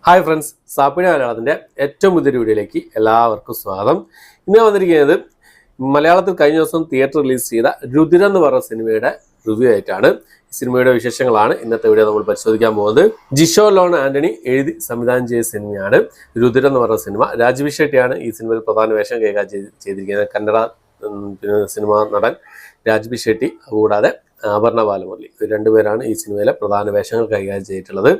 Hi friends, സാപ്പിന മലയാളത്തിൻ്റെ ഏറ്റവും പുതിയൊരു വീഡിയോയിലേക്ക് എല്ലാവർക്കും സ്വാഗതം. ഇന്ന് വന്നിരിക്കുന്നത് മലയാളത്തിൽ കഴിഞ്ഞ ദിവസം തിയേറ്റർ റിലീസ് ചെയ്ത രുതിരം എന്ന് പറഞ്ഞ സിനിമയുടെ റിവ്യൂ ആയിട്ടാണ്. ഈ സിനിമയുടെ വിശേഷങ്ങളാണ് ഇന്നത്തെ വീഡിയോ നമ്മൾ പരിശോധിക്കാൻ പോകുന്നത്. ജിഷോ ലോൺ ആന്റണി എഴുതി സംവിധാനം ചെയ്ത സിനിമയാണ് രുതിരം എന്ന് പറഞ്ഞ സിനിമ. രാജ്വി ഷെട്ടിയാണ് ഈ സിനിമയിൽ പ്രധാന വേഷം കൈകാര്യം ചെയ്തിരിക്കുന്നത്. കന്നഡ സിനിമാ നടൻ രാജ്വി ഷെട്ടി കൂടാതെ അപർണ ബാലമുരളി, രണ്ടുപേരാണ് ഈ സിനിമയിലെ പ്രധാന വേഷങ്ങൾ കൈകാര്യം ചെയ്തിട്ടുള്ളത്.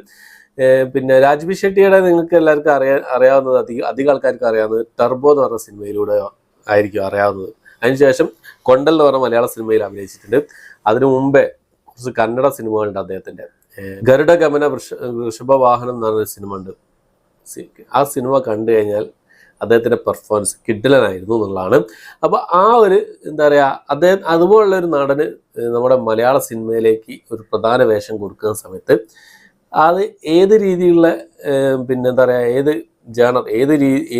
പിന്നെ രാജ്വി ഷെട്ടിയുടെ നിങ്ങൾക്ക് എല്ലാവർക്കും അറിയാവുന്നത് അധികം ആൾക്കാർക്ക് അറിയാവുന്നത് ടർബോ എന്ന് പറഞ്ഞ സിനിമയിലൂടെ ആയിരിക്കും അറിയാവുന്നത്. അതിനുശേഷം കൊണ്ടൽ എന്ന് പറഞ്ഞ മലയാള സിനിമയിൽ അഭിനയിച്ചിട്ടുണ്ട്. അതിനു മുമ്പേ കുറച്ച് കന്നഡ സിനിമകളുണ്ട് അദ്ദേഹത്തിൻ്റെ. ഗരുഡഗമന വൃഷഭവാഹനം എന്ന് പറഞ്ഞൊരു സിനിമ ഉണ്ട്. ആ സിനിമ കണ്ടു കഴിഞ്ഞാൽ അദ്ദേഹത്തിൻ്റെ പെർഫോമൻസ് കിഡിലനായിരുന്നു എന്നുള്ളതാണ്. അപ്പോൾ ആ ഒരു എന്താ പറയുക, അദ്ദേഹം അതുപോലുള്ളൊരു നടന് നമ്മുടെ മലയാള സിനിമയിലേക്ക് ഒരു പ്രധാന വേഷം കൊടുക്കുന്ന സമയത്ത് അത് ഏത് രീതിയിലുള്ള എന്താ പറയുക, ഏത് ജേണർ,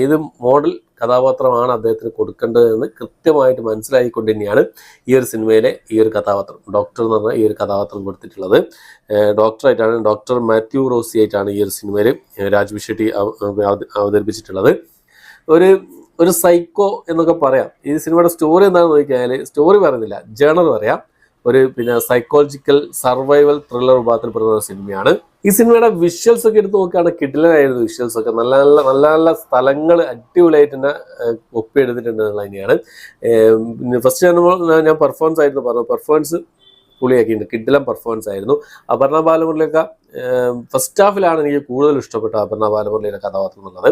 ഏത് മോഡൽ കഥാപാത്രമാണ് അദ്ദേഹത്തിന് കൊടുക്കേണ്ടതെന്ന് കൃത്യമായിട്ട് മനസ്സിലായിക്കൊണ്ട് തന്നെയാണ് ഈ ഒരു സിനിമയിലെ ഈ ഒരു കഥാപാത്രം, ഡോക്ടർ എന്ന് പറഞ്ഞ ഈ ഒരു കഥാപാത്രം കൊടുത്തിട്ടുള്ളത്. ഡോക്ടറായിട്ടാണ്, ഡോക്ടർ മാത്യു റോസി ആയിട്ടാണ് ഈ ഒരു സിനിമയിൽ രാജ്വി ഷെട്ടി അവതരിപ്പിച്ചിട്ടുള്ളത്. ഒരു സൈക്കോ എന്നൊക്കെ പറയാം. ഈ സിനിമയുടെ സ്റ്റോറി എന്താണെന്ന് നോക്കിയാൽ, സ്റ്റോറി പറയുന്നില്ല, ജേണർ പറയാം. സൈക്കോളജിക്കൽ സർവൈവൽ ത്രില്ലർ വിഭാഗത്തിൽപ്പെടുന്ന ഒരു സിനിമയാണ്. ഈ സിനിമയുടെ വിഷ്വൽസ് ഒക്കെ എടുത്ത് നോക്കുകയാണെങ്കിൽ കിഡിലനായിരുന്നു. വിഷ്വൽസ് ഒക്കെ നല്ല നല്ല സ്ഥലങ്ങൾ അടിപൊളിയായിട്ട് തന്നെ ഒപ്പിയെടുത്തിട്ടുണ്ട് എന്നുള്ളത് തന്നെയാണ്. ഫസ്റ്റ് ഞാൻ പെർഫോമൻസ് ആയിരുന്നു പറഞ്ഞു. പെർഫോമൻസ് പുളിയാക്കിയിട്ടുണ്ട്. കിഡിലൻ പെർഫോമൻസ് ആയിരുന്നു. അപർണ ബാലമുരളിയൊക്കെ ഫസ്റ്റ് ഹാഫിലാണ് എനിക്ക് കൂടുതൽ ഇഷ്ടപ്പെട്ട അപർണ ബാലമുരളിയുടെ കഥാപാത്രം എന്നുള്ളത്.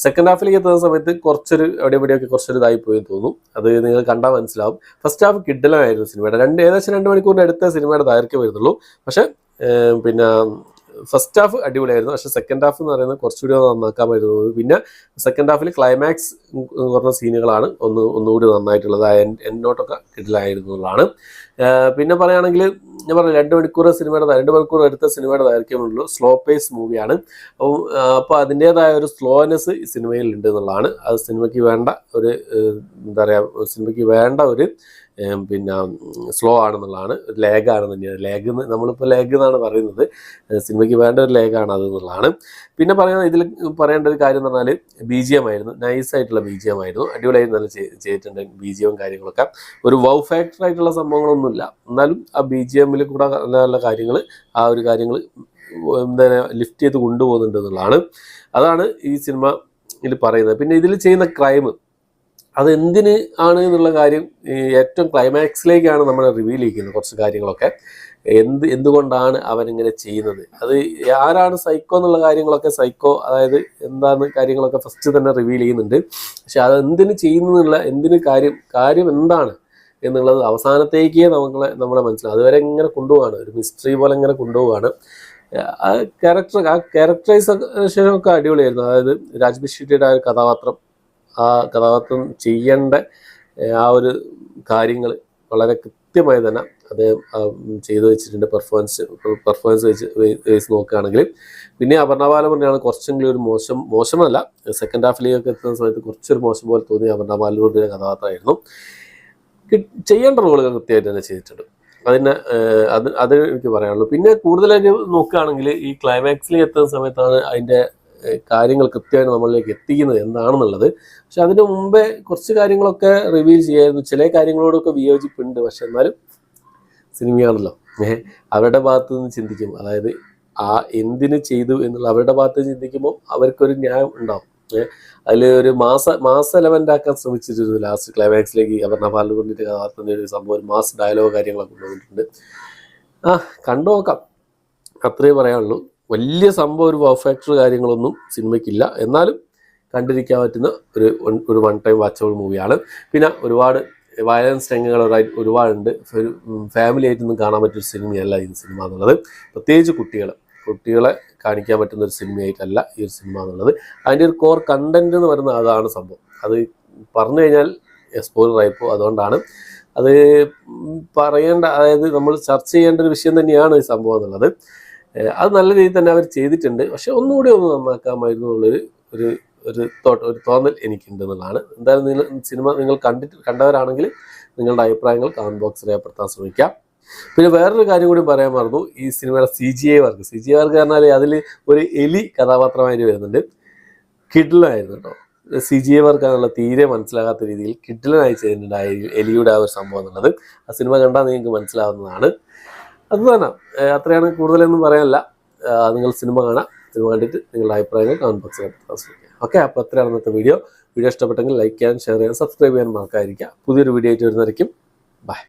സെക്കൻഡ് ഹാഫിലേക്ക് എത്തുന്ന സമയത്ത് കുറച്ചൊരു എവിടെയൊക്കെ കുറച്ചൊരു ഇതായി പോയി തോന്നും. അത് നിങ്ങൾ കണ്ടാൽ മനസ്സിലാവും. ഫസ്റ്റ് ഹാഫ് കിഡിലനായിരുന്നു സിനിമയുടെ. ഏകദേശം 2 മണിക്കൂറിൻ്റെ അടുത്ത സിനിമയുടെ ദൈർഘ്യം വരുന്നുള്ളൂ. പക്ഷെ ഫസ്റ്റ് ഹാഫ് അടിപൊളിയായിരുന്നു. പക്ഷെ സെക്കൻഡ് ഹാഫ് എന്ന് പറയുന്നത് കുറച്ചുകൂടി നന്നാക്കാൻ പറ്റുന്നത്. പിന്നെ സെക്കൻഡ് ഹാഫിൽ ക്ലൈമാക്സ് പറഞ്ഞ സീനുകളാണ് ഒന്നുകൂടി നന്നായിട്ടുള്ളത്. എന്നോട്ടൊക്കെ കിഡിലായിരുന്നു എന്നുള്ളതാണ്. പിന്നെ പറയുകയാണെങ്കിൽ ഞാൻ പറഞ്ഞു 2 മണിക്കൂർ സിനിമയുടെ 2 മണിക്കൂർ എടുത്ത സിനിമയുടെ ദൈർഘ്യമുള്ളൂ. സ്ലോ പേസ് മൂവിയാണ്. അപ്പോൾ അതിൻ്റെതായ ഒരു സ്ലോനെസ് ഈ സിനിമയിൽ ഉണ്ട് എന്നുള്ളതാണ്. അത് സിനിമയ്ക്ക് വേണ്ട ഒരു എന്താ പറയുക, സിനിമയ്ക്ക് വേണ്ട ഒരു സ്ലോ ആണെന്നുള്ളതാണ്. ലേഗാണെന്ന് തന്നെയാണ്. നമ്മളിപ്പോൾ ലേഗ് എന്നാണ് പറയുന്നത്. സിനിമയ്ക്ക് വേണ്ട ഒരു ലേഗാണ് അത് എന്നുള്ളതാണ്. പിന്നെ ഇതിൽ പറയേണ്ട ഒരു കാര്യം എന്ന് പറഞ്ഞാൽ BGM ആയിരുന്നു. നൈസായിട്ടുള്ള BGM ആയിരുന്നു. അടിപൊളിയായി നല്ല ചെയ്തിട്ടുണ്ട്. BGM കാര്യങ്ങളൊക്കെ ഒരു വൗ ഫാക്ടർ ആയിട്ടുള്ള സംഭവങ്ങളൊന്നുമില്ല. എന്നാലും ആ BGMൽ കൂടെ നല്ല നല്ല കാര്യങ്ങൾ എന്താ ലിഫ്റ്റ് ചെയ്ത് കൊണ്ടുപോകുന്നുണ്ട് എന്നുള്ളതാണ്. അതാണ് ഈ സിനിമയിൽ പറയുന്നത്. പിന്നെ ഇതിൽ ചെയ്യുന്ന ക്രൈം അതെന്തിന് ആണ് എന്നുള്ള കാര്യം ഏറ്റവും ക്ലൈമാക്സിലേക്കാണ് നമ്മൾ റിവീൽ ചെയ്യുന്നത്. കുറച്ച് കാര്യങ്ങളൊക്കെ എന്തുകൊണ്ടാണ് അവനിങ്ങനെ ചെയ്യുന്നത്, അത് ആരാണ് സൈക്കോ എന്നുള്ള കാര്യങ്ങളൊക്കെ, സൈക്കോ അതായത് എന്താന്ന് കാര്യങ്ങളൊക്കെ ഫസ്റ്റ് തന്നെ റിവീൽ ചെയ്യുന്നുണ്ട്. പക്ഷെ അതെന്തിന് ചെയ്യുന്നുള്ള കാര്യം എന്താണ് എന്നുള്ളത് അവസാനത്തേക്കേ നമ്മളെ മനസ്സിലാവും. അതുവരെ ഇങ്ങനെ കൊണ്ടുപോവാണ്, ഒരു മിസ്റ്ററി പോലെ ഇങ്ങനെ കൊണ്ടുപോവാണ്. ആ ക്യാരക്ടറൈസേഷൻ ഒക്കെ അടിപൊളിയായിരുന്നു. അതായത് രാജ്വി ഷെട്ടിയുടെ ആ ഒരു കഥാപാത്രം ചെയ്യേണ്ട ആ ഒരു കാര്യങ്ങൾ വളരെ കൃത്യമായി തന്നെ അദ്ദേഹം ചെയ്തു വെച്ചിട്ടുണ്ട്. പെർഫോമൻസ് വെച്ച് നോക്കുകയാണെങ്കിൽ. പിന്നെ അപർണ ബാലമുരളിയാണ് കുറച്ചെങ്കിലും ഒരു മോശമല്ല. സെക്കൻഡ് ഹാഫിലേക്ക് എത്തുന്ന സമയത്ത് കുറച്ചൊരു മോശം പോലെ തോന്നി അപർണ ബാലമുരളിയുടെ കഥാപാത്രമായിരുന്നു. ചെയ്യേണ്ട റോളുകൾ കൃത്യമായിട്ട് തന്നെ ചെയ്തിട്ടുണ്ട്. അത് എനിക്ക് പറയാനുള്ളൂ. പിന്നെ കൂടുതലായിട്ട് നോക്കുകയാണെങ്കിൽ ഈ ക്ലൈമാക്സിലേക്ക് എത്തുന്ന സമയത്താണ് അതിൻ്റെ കാര്യങ്ങൾ കൃത്യമായിട്ട് നമ്മളിലേക്ക് എത്തിക്കുന്നത് എന്താണെന്നുള്ളത്. പക്ഷെ അതിന് മുമ്പേ കുറച്ച് കാര്യങ്ങളൊക്കെ റിവീൽ ചെയ്യായിരുന്നു. ചില കാര്യങ്ങളോടൊക്കെ വിയോജിപ്പുണ്ട്. പക്ഷെ എന്നാലും സിനിമയാണല്ലോ, അവരുടെ ഭാഗത്തു നിന്ന് ചിന്തിക്കും. അതായത് എന്തിന് ചെയ്തു എന്നുള്ള അവരുടെ ഭാഗത്ത് ചിന്തിക്കുമ്പോൾ അവർക്കൊരു ന്യായം ഉണ്ടാവും. അതിൽ ഒരു മാസ് എലമെന്റ് ആക്കാൻ ശ്രമിച്ചിരുന്നു. ലാസ്റ്റ് ക്ലൈമാക്സിലേക്ക് അപർണ ബാലമുരളിയുടെ കഥാപാത്രത്തിൻ്റെ ഒരു സംഭവം, ഒരു മാസ് ഡയലോഗ് കാര്യങ്ങളൊക്കെ കൊണ്ടുവന്നിട്ടുണ്ട്. കണ്ടു നോക്കാം, അത്രയേ പറയാനുള്ളൂ. വലിയ സംഭവം ഒരു വൗ ഫാക്ടർ കാര്യങ്ങളൊന്നും സിനിമയ്ക്കില്ല. എന്നാലും കണ്ടിരിക്കാൻ പറ്റുന്ന ഒരു വൺ ടൈം വാച്ചബിൾ മൂവിയാണ്. പിന്നെ ഒരുപാട് വയലൻസ് രംഗങ്ങൾ ഒരുപാടുണ്ട്. ഒരു ഫാമിലി ആയിട്ടൊന്നും കാണാൻ പറ്റിയൊരു സിനിമയല്ല ഈ സിനിമ എന്നുള്ളത്. പ്രത്യേകിച്ച് കുട്ടികളെ കാണിക്കാൻ പറ്റുന്ന ഒരു സിനിമയായിട്ടല്ല ഈ ഒരു സിനിമ എന്നുള്ളത്. അതിൻ്റെ ഒരു കോർ കണ്ടന്റ് എന്ന് പറയുന്നത് അതാണ് സംഭവം. അത് പറഞ്ഞു കഴിഞ്ഞാൽ സ്പോയിലർ ആയിപ്പോൾ. അതുകൊണ്ടാണ് അത് പറയേണ്ട, അതായത് നമ്മൾ ചർച്ച ചെയ്യേണ്ട ഒരു വിഷയം തന്നെയാണ് ഈ സംഭവം എന്നുള്ളത്. അത് നല്ല രീതിയിൽ തന്നെ അവർ ചെയ്തിട്ടുണ്ട്. പക്ഷെ ഒന്നുകൂടി ഒന്ന് നന്നാക്കാമായിരുന്നു എന്നുള്ളൊരു ഒരു തോന്നൽ എനിക്കുണ്ട് എന്നുള്ളതാണ്. എന്തായാലും സിനിമ നിങ്ങൾ കണ്ടവരാണെങ്കിൽ നിങ്ങളുടെ അഭിപ്രായങ്ങൾ കമൻറ്റ് ബോക്സിൽ രേഖപ്പെടുത്താൻ ശ്രമിക്കാം. പിന്നെ വേറൊരു കാര്യം കൂടി പറയാൻ മറന്നു, ഈ സിനിമയുടെ CGI വർക്ക് പറഞ്ഞാൽ അതിൽ ഒരു എലി കഥാപാത്രമായിട്ട് വരുന്നുണ്ട്. കിഡിലായിരുന്നു കേട്ടോ. CGI വർക്കാണുള്ള തീരെ മനസ്സിലാകാത്ത രീതിയിൽ കിഡിലനായി ചെയ്യുന്നുണ്ട് ആ എലിയുടെ ആ ഒരു സംഭവം എന്നുള്ളത്. ആ സിനിമ കണ്ടാൽ നിങ്ങൾക്ക് മനസ്സിലാവുന്നതാണ്. അത് തന്നെ, അത്രയാണ്, കൂടുതലൊന്നും പറയാനില്ല. നിങ്ങൾ സിനിമ കാണാം, സിനിമ കണ്ടിട്ട് നിങ്ങളുടെ അഭിപ്രായങ്ങൾ കമന്റ് ബോക്സിൽ ശ്രമിക്കുക. ഓക്കെ, അപ്പോൾ അത്രയാണ് ഇന്നത്തെ വീഡിയോ. ഇഷ്ടപ്പെട്ടെങ്കിൽ ലൈക്ക് ചെയ്യാൻ, ഷെയർ ചെയ്യാൻ, സബ്സ്ക്രൈബ് ചെയ്യാൻ മറക്കാതിരിക്കുക. പുതിയൊരു വീഡിയോ ആയിട്ട് വരുന്നതായിരിക്കും.